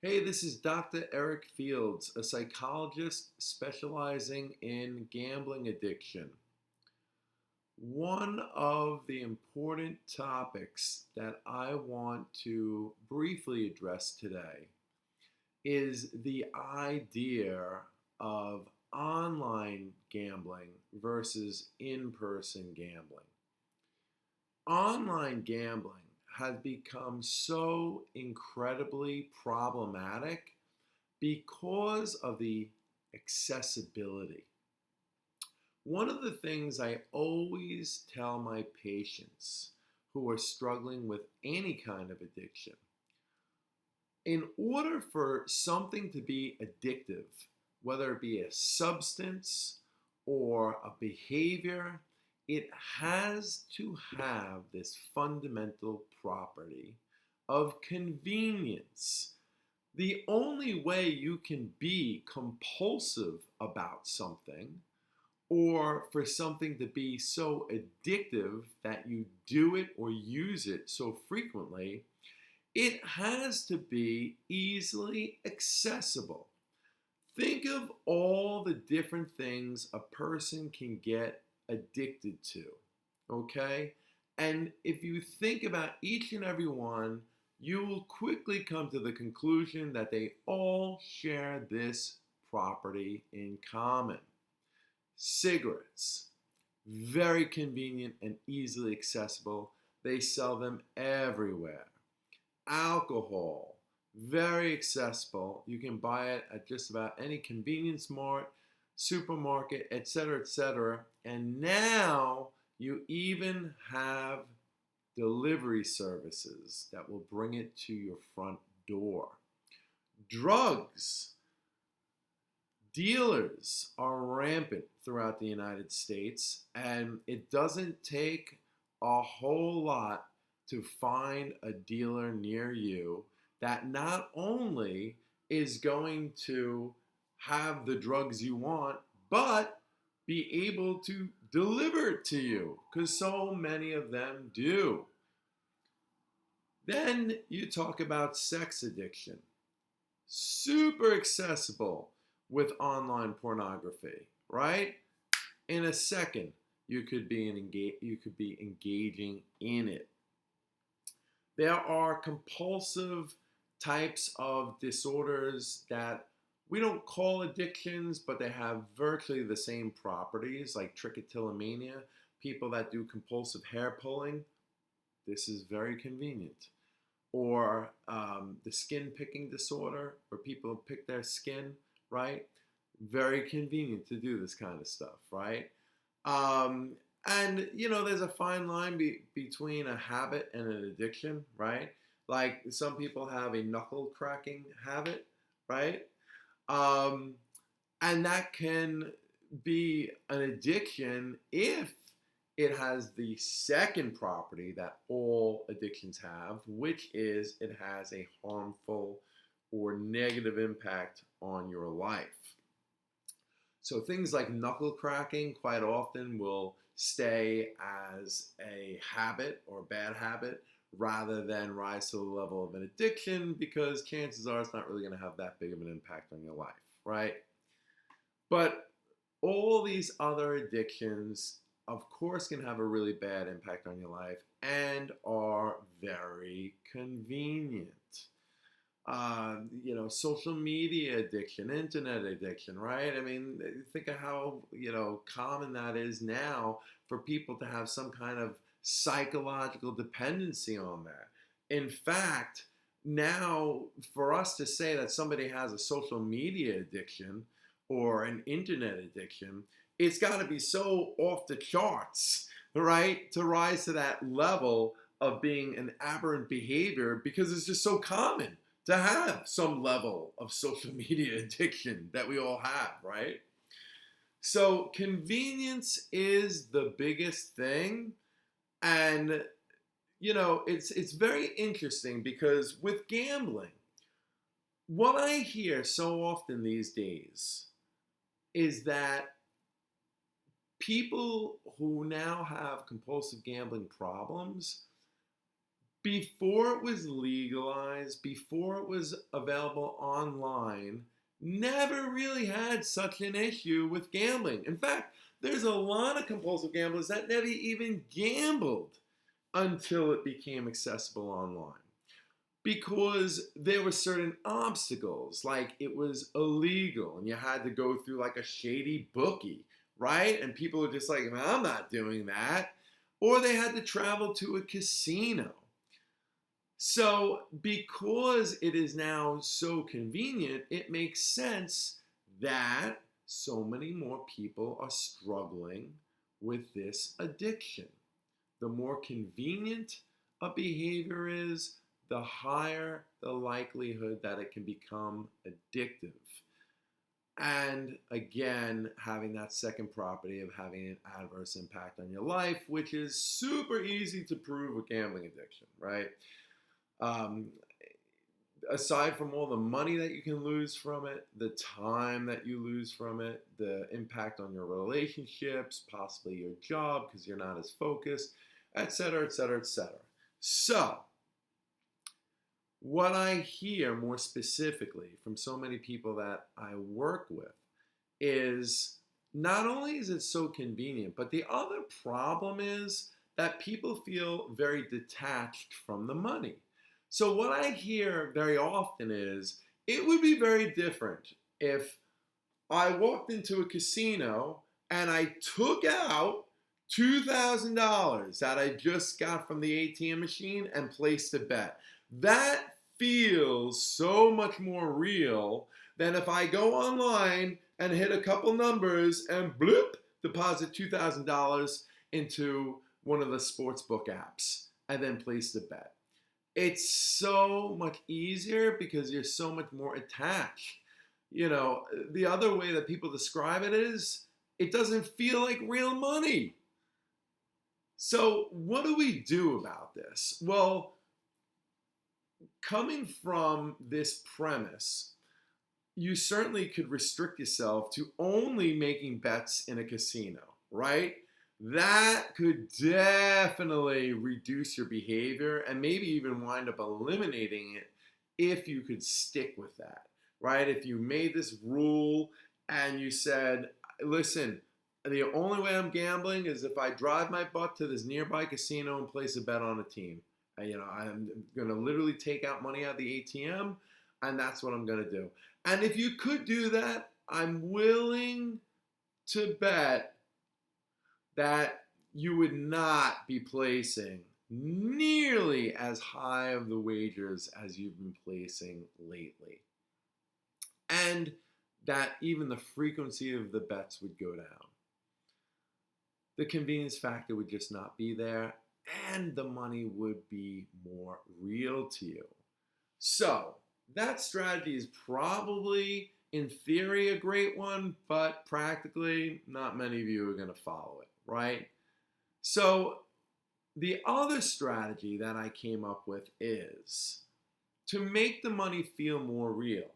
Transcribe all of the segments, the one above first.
Hey, this is Dr. Eric Fields, a psychologist specializing in gambling addiction. One of the important topics that I want to briefly address today is the idea of online gambling versus in person gambling. Online gambling has become so incredibly problematic because of the accessibility. One of the things I always tell my patients who are struggling with any kind of addiction, in order for something to be addictive, whether it be a substance or a behavior, it has to have this fundamental property of convenience. The only way you can be compulsive about something, or for something to be so addictive that you do it or use it so frequently, it has to be easily accessible. Think of all the different things a person can get addicted to, okay? And if you think about each and every one, you will quickly come to the conclusion that they all share this property in common. Cigarettes, very convenient and easily accessible. They sell them everywhere. Alcohol, very accessible. You can buy it at just about any convenience mart, supermarket, etc., etc. And now you even have delivery services that will bring it to your front door. Drugs, dealers are rampant throughout the United States, and it doesn't take a whole lot to find a dealer near you that not only is going to have the drugs you want, but be able to deliver it to you, because so many of them do. Then you talk about sex addiction, super accessible with online pornography, right? In a second, you could be engaging in it. There are compulsive types of disorders that we don't call addictions, but they have virtually the same properties, like trichotillomania. People that do compulsive hair pulling, this is very convenient. Or the skin picking disorder, where people pick their skin, right? Very convenient to do this kind of stuff, right? Um, and there's a fine line between a habit and an addiction, right? Like some people have a knuckle cracking habit, right? Um, and that can be an addiction if it has the second property that all addictions have, which is it has a harmful or negative impact on your life. So things like knuckle cracking quite often will stay as a habit or a bad habit rather than rise to the level of an addiction, because chances are it's not really going to have that big of an impact on your life, right? But all these other addictions, of course, can have a really bad impact on your life and are very convenient. Social media addiction, internet addiction, right? I mean, think of how, common that is now for people to have some kind of psychological dependency on that. In fact, now for us to say that somebody has a social media addiction or an internet addiction, it's got to be so off the charts, right? To rise to that level of being an aberrant behavior, because it's just so common to have some level of social media addiction that we all have, right? So convenience is the biggest thing. And it's very interesting because with gambling, what I hear so often these days is that people who now have compulsive gambling problems, before it was legalized, before it was available online, never really had such an issue with gambling. In fact, there's a lot of compulsive gamblers that never even gambled until it became accessible online. Because there were certain obstacles, like it was illegal and you had to go through like a shady bookie, right? And people are just like, I'm not doing that. Or they had to travel to a casino. So, because it is now so convenient, it makes sense that so many more people are struggling with this addiction. The more convenient a behavior is, the higher the likelihood that it can become addictive. And again, having that second property of having an adverse impact on your life, which is super easy to prove with gambling addiction, right? Um, Aside from all the money that you can lose from it, the time that you lose from it, the impact on your relationships, possibly your job because you're not as focused, et cetera, et cetera, et cetera. So, what I hear more specifically from so many people that I work with is not only is it so convenient, but the other problem is that people feel very detached from the money. So what I hear very often is it would be very different if I walked into a casino and I took out $2,000 that I just got from the ATM machine and placed a bet. That feels so much more real than if I go online and hit a couple numbers and bloop, deposit $2,000 into one of the sportsbook apps and then place the bet. It's so much easier because you're so much more attached. You know, the other way that people describe it is it doesn't feel like real money. So, what do we do about this? Well, coming from this premise, you certainly could restrict yourself to only making bets in a casino, right? That could definitely reduce your behavior and maybe even wind up eliminating it if you could stick with that, right? If you made this rule and you said, listen, the only way I'm gambling is if I drive my butt to this nearby casino and place a bet on a team. I'm going to literally take out money out of the ATM, and that's what I'm going to do. And if you could do that, I'm willing to bet that you would not be placing nearly as high of the wagers as you've been placing lately. And that even the frequency of the bets would go down. The convenience factor would just not be there, and the money would be more real to you. So, that strategy is probably, in theory, a great one, but practically, not many of you are going to follow it, right? So, the other strategy that I came up with is to make the money feel more real.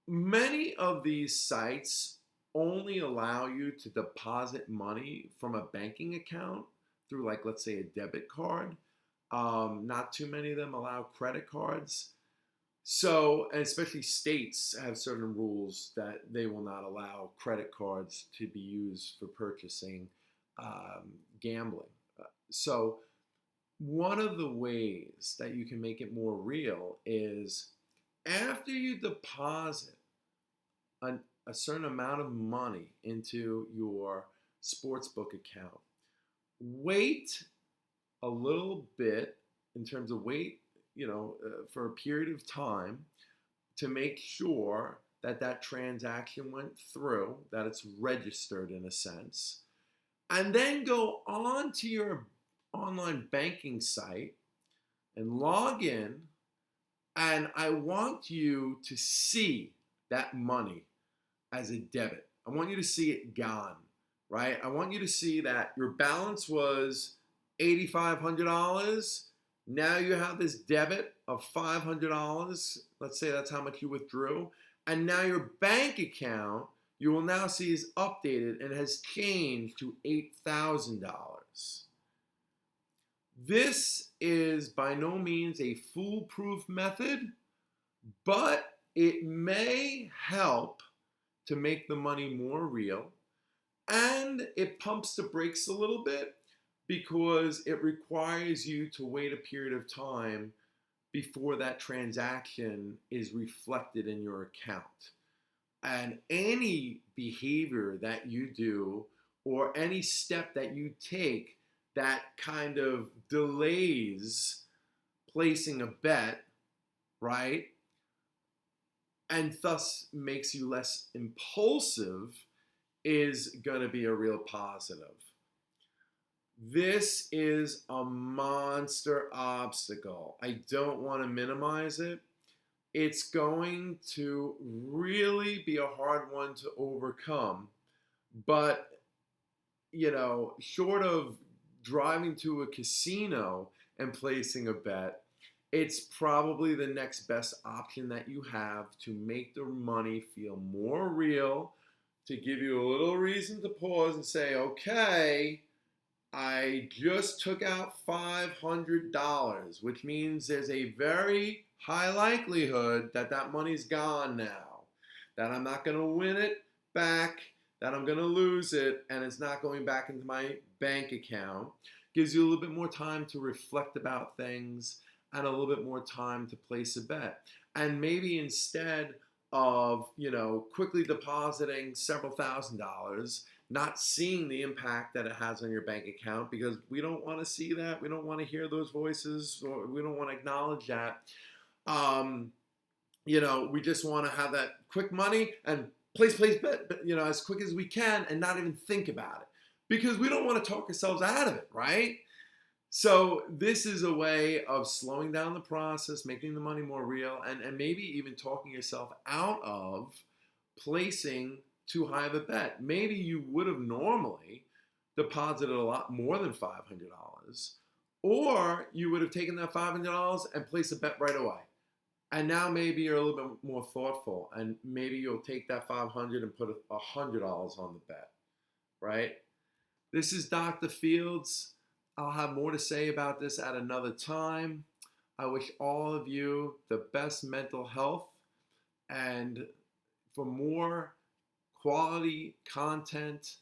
Many of these sites only allow you to deposit money from a banking account through, like, let's say a debit card. Not too many of them allow credit cards. So, and especially states have certain rules that they will not allow credit cards to be used for purchasing gambling. So, one of the ways that you can make it more real is after you deposit a certain amount of money into your sportsbook account, wait a little bit in terms of for a period of time to make sure that that transaction went through, that it's registered in a sense, and then go on to your online banking site and log in, and I want you to see that money as a debit. I want you to see it gone, right? I want you to see that your balance was $8,500. Now you have this debit of $500. Let's say that's how much you withdrew. And now your bank account, you will now see is updated and has changed to $8,000. This is by no means a foolproof method, but it may help to make the money more real, and it pumps the brakes a little bit because it requires you to wait a period of time before that transaction is reflected in your account. And any behavior that you do or any step that you take that kind of delays placing a bet, right, and thus makes you less impulsive is going to be a real positive. This is a monster obstacle. I don't want to minimize it. It's going to really be a hard one to overcome. But, short of driving to a casino and placing a bet, it's probably the next best option that you have to make the money feel more real, to give you a little reason to pause and say, okay, I just took out $500, which means there's a very high likelihood that that money's gone now, that I'm not going to win it back, that I'm going to lose it, and it's not going back into my bank account. Gives you a little bit more time to reflect about things and a little bit more time to place a bet. And maybe instead of, quickly depositing several $1,000s, not seeing the impact that it has on your bank account, because we don't want to see that. We don't want to hear those voices, or we don't want to acknowledge that. We just want to have that quick money and place, bet, as quick as we can and not even think about it, because we don't want to talk ourselves out of it, right? So this is a way of slowing down the process, making the money more real, and maybe even talking yourself out of placing too high of a bet. Maybe you would have normally deposited a lot more than $500, or you would have taken that $500 and placed a bet right away. And now maybe you're a little bit more thoughtful, and maybe you'll take that $500 and put $100 on the bet, right? This is Dr. Fields. I'll have more to say about this at another time. I wish all of you the best mental health, and for more quality content,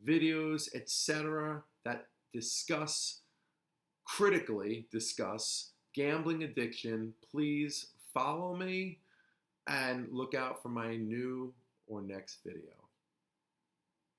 videos, etc., that critically discuss gambling addiction, please follow me and look out for my new or next video.